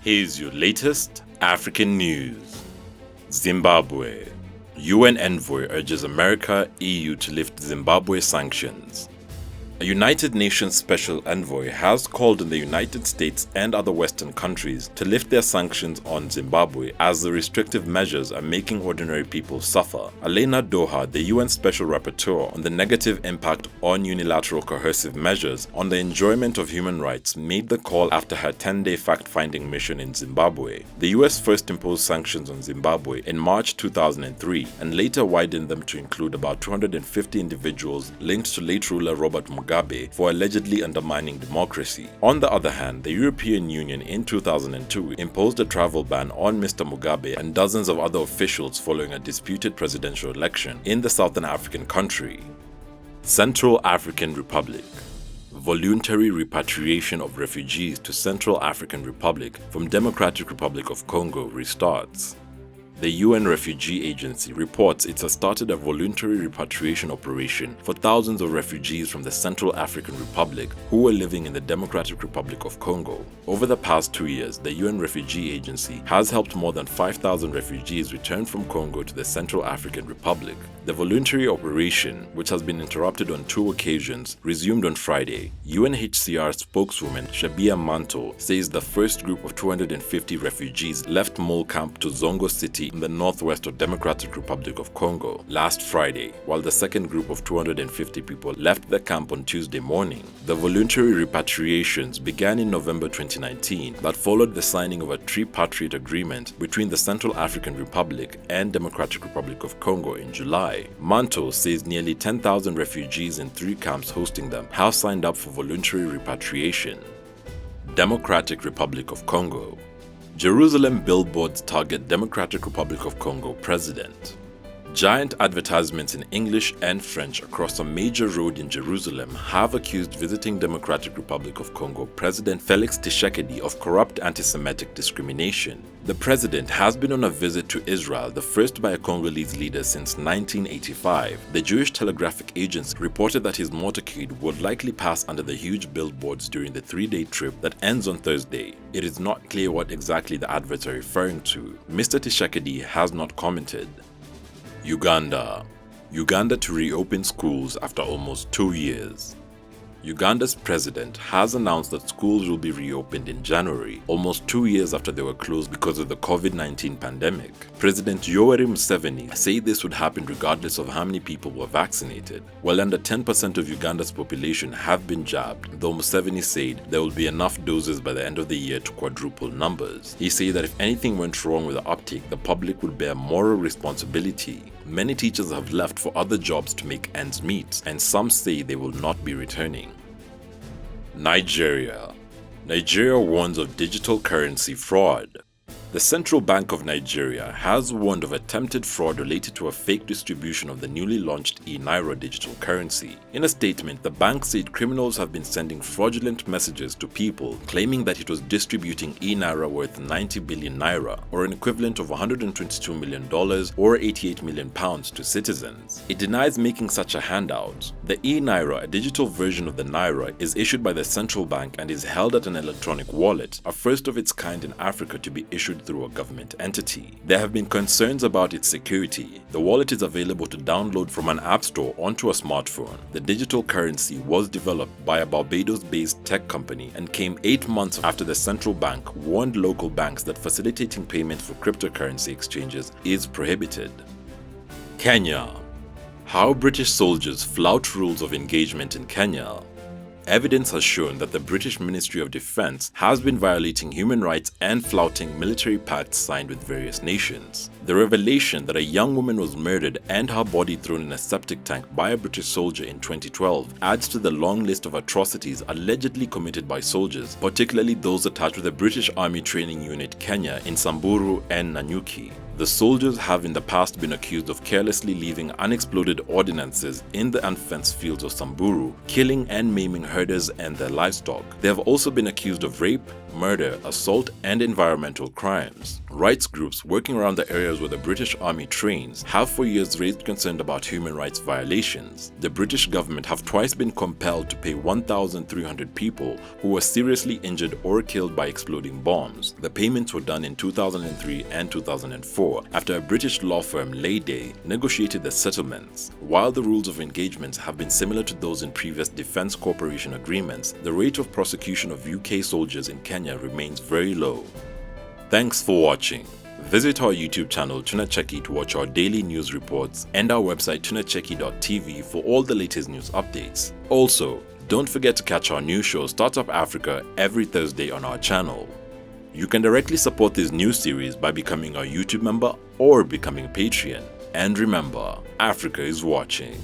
Here's your latest African news. Zimbabwe. UN envoy urges America, EU to lift Zimbabwe sanctions. A United Nations Special Envoy has called on the United States and other Western countries to lift their sanctions on Zimbabwe as the restrictive measures are making ordinary people suffer. Elena Doha, the UN Special Rapporteur on the negative impact on unilateral coercive measures on the enjoyment of human rights, made the call after her 10-day fact-finding mission in Zimbabwe. The US first imposed sanctions on Zimbabwe in March 2003 and later widened them to include about 250 individuals linked to late ruler Robert Mugabe for allegedly undermining democracy. On the other hand, the European Union in 2002 imposed a travel ban on Mr. Mugabe and dozens of other officials following a disputed presidential election in the southern African country. Central African Republic. Voluntary repatriation of refugees to Central African Republic from Democratic Republic of Congo restarts. The UN Refugee Agency reports it has started a voluntary repatriation operation for thousands of refugees from the Central African Republic who were living in the Democratic Republic of Congo. Over the past 2 years, the UN Refugee Agency has helped more than 5,000 refugees return from Congo to the Central African Republic. The voluntary operation, which has been interrupted on 2 occasions, resumed on Friday. UNHCR spokeswoman Shabia Manto says the first group of 250 refugees left Mole Camp to Zongo City in the northwest of Democratic Republic of Congo last Friday, while the second group of 250 people left the camp on Tuesday morning. The voluntary repatriations began in November 2019 but followed the signing of a tripartite agreement between the Central African Republic and Democratic Republic of Congo in July. Manto says nearly 10,000 refugees in 3 camps hosting them have signed up for voluntary repatriation. Democratic Republic of Congo. Jerusalem billboards target Democratic Republic of Congo president. Giant advertisements in English and French across a major road in Jerusalem have accused visiting Democratic Republic of Congo President Felix Tshisekedi of corrupt anti-Semitic discrimination. The president has been on a visit to Israel, the first by a Congolese leader since 1985. The Jewish Telegraphic Agency reported that his motorcade would likely pass under the huge billboards during the 3-day trip that ends on Thursday. It is not clear what exactly the adverts are referring to. Mr. Tshisekedi has not commented. Uganda. Uganda to reopen schools after almost 2 years. Uganda's president has announced that schools will be reopened in January, almost 2 years after they were closed because of the COVID-19 pandemic. President Yoweri Museveni said this would happen regardless of how many people were vaccinated. Well, under 10% of Uganda's population have been jabbed, though Museveni said there will be enough doses by the end of the year to quadruple numbers. He said that if anything went wrong with the uptake, the public would bear moral responsibility. Many teachers have left for other jobs to make ends meet, and some say they will not be returning. Nigeria. Nigeria warns of digital currency fraud. The Central Bank of Nigeria has warned of attempted fraud related to a fake distribution of the newly launched e-Naira digital currency. In a statement, the bank said criminals have been sending fraudulent messages to people claiming that it was distributing e-Naira worth 90 billion naira, or an equivalent of $122 million or 88 million pounds to citizens. It denies making such a handout. The e-Naira, a digital version of the Naira, is issued by the central bank and is held at an electronic wallet, a first of its kind in Africa to be issued through a government entity. There have been concerns about its security. The wallet is available to download from an app store onto a smartphone. The digital currency was developed by a Barbados-based tech company and came 8 months after the central bank warned local banks that facilitating payments for cryptocurrency exchanges is prohibited. Kenya. How British soldiers flout rules of engagement in Kenya. Evidence has shown that the British Ministry of Defence has been violating human rights and flouting military pacts signed with various nations. The revelation that a young woman was murdered and her body thrown in a septic tank by a British soldier in 2012 adds to the long list of atrocities allegedly committed by soldiers, particularly those attached to the British Army Training Unit Kenya in Samburu and Nanyuki. The soldiers have in the past been accused of carelessly leaving unexploded ordnances in the unfenced fields of Samburu, killing and maiming herders and their livestock. They have also been accused of rape, murder, assault, and environmental crimes. Rights groups working around the areas where the British Army trains have for years raised concern about human rights violations. The British government have twice been compelled to pay 1,300 people who were seriously injured or killed by exploding bombs. The payments were done in 2003 and 2004 after a British law firm, Leyday, negotiated the settlements. While the rules of engagement have been similar to those in previous defense cooperation agreements, the rate of prosecution of UK soldiers in Kenya remains very low. Thanks for watching. Visit our YouTube channel Tunacheki to watch our daily news reports and our website tunacheki.tv for all the latest news updates. Also, don't forget to catch our new show Startup Africa every Thursday on our channel. You can directly support this new series by becoming a YouTube member or becoming a Patreon. And remember, Africa is watching.